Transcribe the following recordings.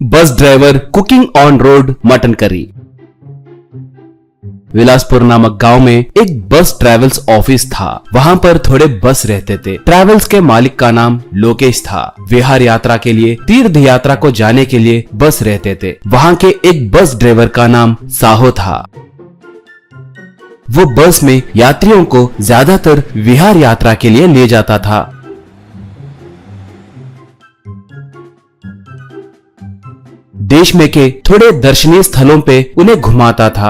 Bus driver cooking on road mutton curry. Bilaspur नामक गांव में एक बस ट्रैवल्स ऑफिस था। वहां पर थोड़े बस रहते थे। ट्रैवल्स के मालिक का नाम लोकेश था। विहार यात्रा के लिए, तीर्थ यात्रा को जाने के लिए बस रहते थे। वहां के एक बस ड्राइवर का नाम साहो था। वो बस में यात्रियों को ज्यादातर विहार यात्रा के लिए ले जाता था। देश में के थोड़े दर्शनीय स्थलों पे उन्हें घुमाता था।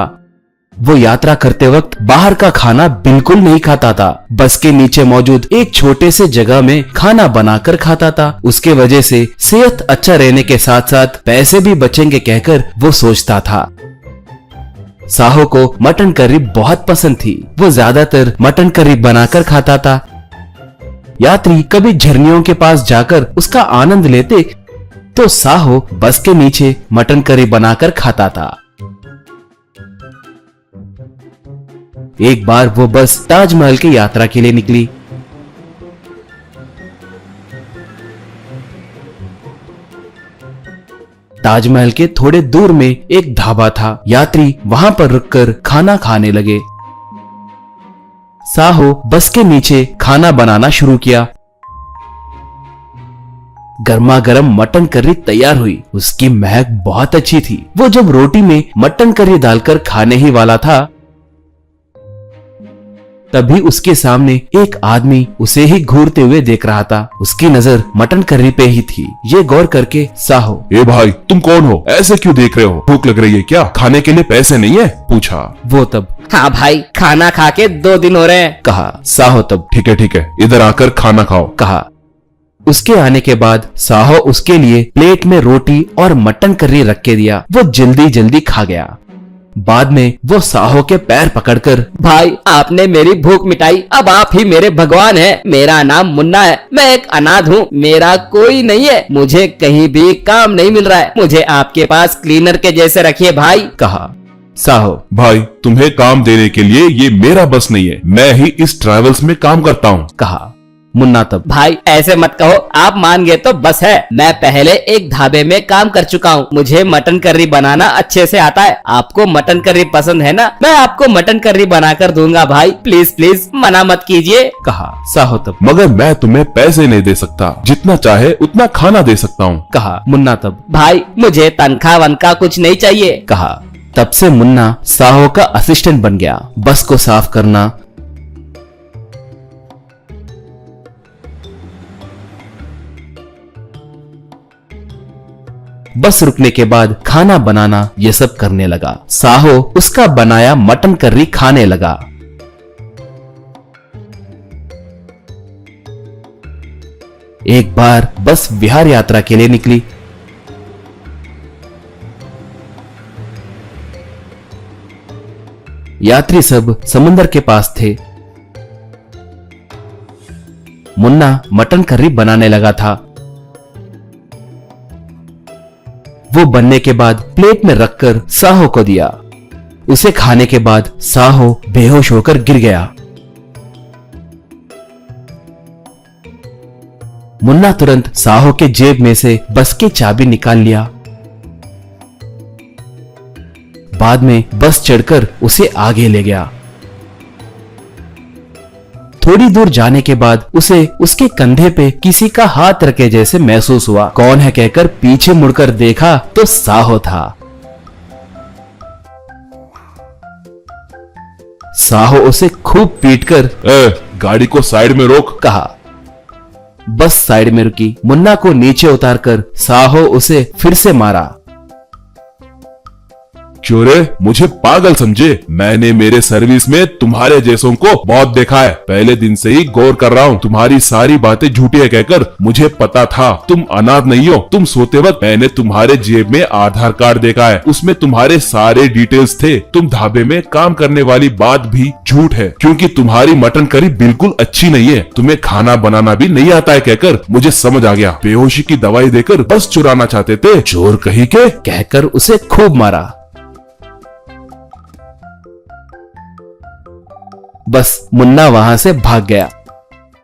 वो यात्रा करते वक्त बाहर का खाना बिल्कुल नहीं खाता था। बस के नीचे मौजूद एक छोटे से जगह में खाना बनाकर खाता था। उसके वजह से सेहत अच्छा रहने के साथ साथ पैसे भी बचेंगे कहकर वो सोचता था। साहो को मटन करी बहुत पसंद थी। वो ज्यादातर मटन करी बनाकर खाता था। यात्री कभी झरनियों के पास जाकर उसका आनंद लेते तो साहो बस के नीचे मटन करी बनाकर खाता था। एक बार वो बस ताजमहल की यात्रा के लिए निकली। ताजमहल के थोड़े दूर में एक ढाबा था। यात्री वहां पर रुककर खाना खाने लगे। साहो बस के नीचे खाना बनाना शुरू किया। गर्मा गर्म मटन करी तैयार हुई। उसकी महक बहुत अच्छी थी। वो जब रोटी में मटन करी डालकर खाने ही वाला था, तभी उसके सामने एक आदमी उसे ही घूरते हुए देख रहा था। उसकी नजर मटन करी पे ही थी। ये गौर करके साहो, ए भाई, तुम कौन हो? ऐसे क्यों देख रहे हो? भूख लग रही है क्या? खाने के लिए पैसे नहीं है? पूछा। वो तब, हाँ भाई, खाना खा के 2 दिन हो रहे हैं, कहा। साहो तब, ठीक है, इधर आकर खाना खाओ, कहा। उसके आने के बाद साहो उसके लिए प्लेट में रोटी और मटन करी रख के दिया। वो जल्दी जल्दी खा गया। बाद में वो साहो के पैर पकड़कर, भाई आपने मेरी भूख मिटाई। अब आप ही मेरे भगवान हैं। मेरा नाम मुन्ना है। मैं एक अनाथ हूँ। मेरा कोई नहीं है। मुझे कहीं भी काम नहीं मिल रहा है। मुझे आपके पास क्लीनर के जैसे रखिए भाई, कहा। साहो, भाई तुम्हें काम देने के लिए ये मेरा बस नहीं है। मैं ही इस ट्रैवल्स में काम करता हूँ, कहा। मुन्ना तब, भाई ऐसे मत कहो। आप मान गए तो बस है। मैं पहले एक ढाबे में काम कर चुका हूँ। मुझे मटन करी बनाना अच्छे से आता है। आपको मटन करी पसंद है ना? मैं आपको मटन करी बनाकर दूंगा भाई। प्लीज प्लीज मना मत कीजिए, कहा। साहो तब, मगर मैं तुम्हें पैसे नहीं दे सकता। जितना चाहे उतना खाना दे सकता हूँ, कहा। मुन्ना तब, भाई मुझे तनख्वाह वनखा कुछ नहीं चाहिए, कहा। तब से मुन्ना साहो का असिस्टेंट बन गया। बस को साफ करना, बस रुकने के बाद खाना बनाना, ये सब करने लगा। साहो उसका बनाया मटन करी खाने लगा। एक बार बस विहार यात्रा के लिए निकली। यात्री सब समुद्र के पास थे। मुन्ना मटन करी बनाने लगा था। वो बनने के बाद प्लेट में रखकर साहो को दिया। उसे खाने के बाद साहो बेहोश होकर गिर गया। मुन्ना तुरंत साहो के जेब में से बस की चाबी निकाल लिया। बाद में बस चढ़कर उसे आगे ले गया। थोड़ी दूर जाने के बाद उसे उसके कंधे पे किसी का हाथ रखे जैसे महसूस हुआ। कौन है कहकर पीछे मुड़कर देखा तो साहो था। साहो उसे खूब पीटकर, गाड़ी को साइड में रोक, कहा। बस साइड में रुकी। मुन्ना को नीचे उतारकर साहो उसे फिर से मारा। क्यों रे, मुझे पागल समझे? मैंने मेरे सर्विस में तुम्हारे जैसों को बहुत देखा है। पहले दिन से ही गौर कर रहा हूँ। तुम्हारी सारी बातें झूठी है कहकर मुझे पता था। तुम अनाथ नहीं हो। तुम सोते वक्त मैंने तुम्हारे जेब में आधार कार्ड देखा है। उसमें तुम्हारे सारे डिटेल्स थे। तुम ढाबे में काम करने वाली बात भी झूठ है, क्योंकि तुम्हारी मटन करी बिल्कुल अच्छी नहीं है। तुम्हें खाना बनाना भी नहीं आता है कहकर मुझे समझ आ गया। बेहोशी की दवाई देकर बस चुराना चाहते थे, चोर कहीं के, कहकर उसे खूब मारा। बस मुन्ना वहां से भाग गया।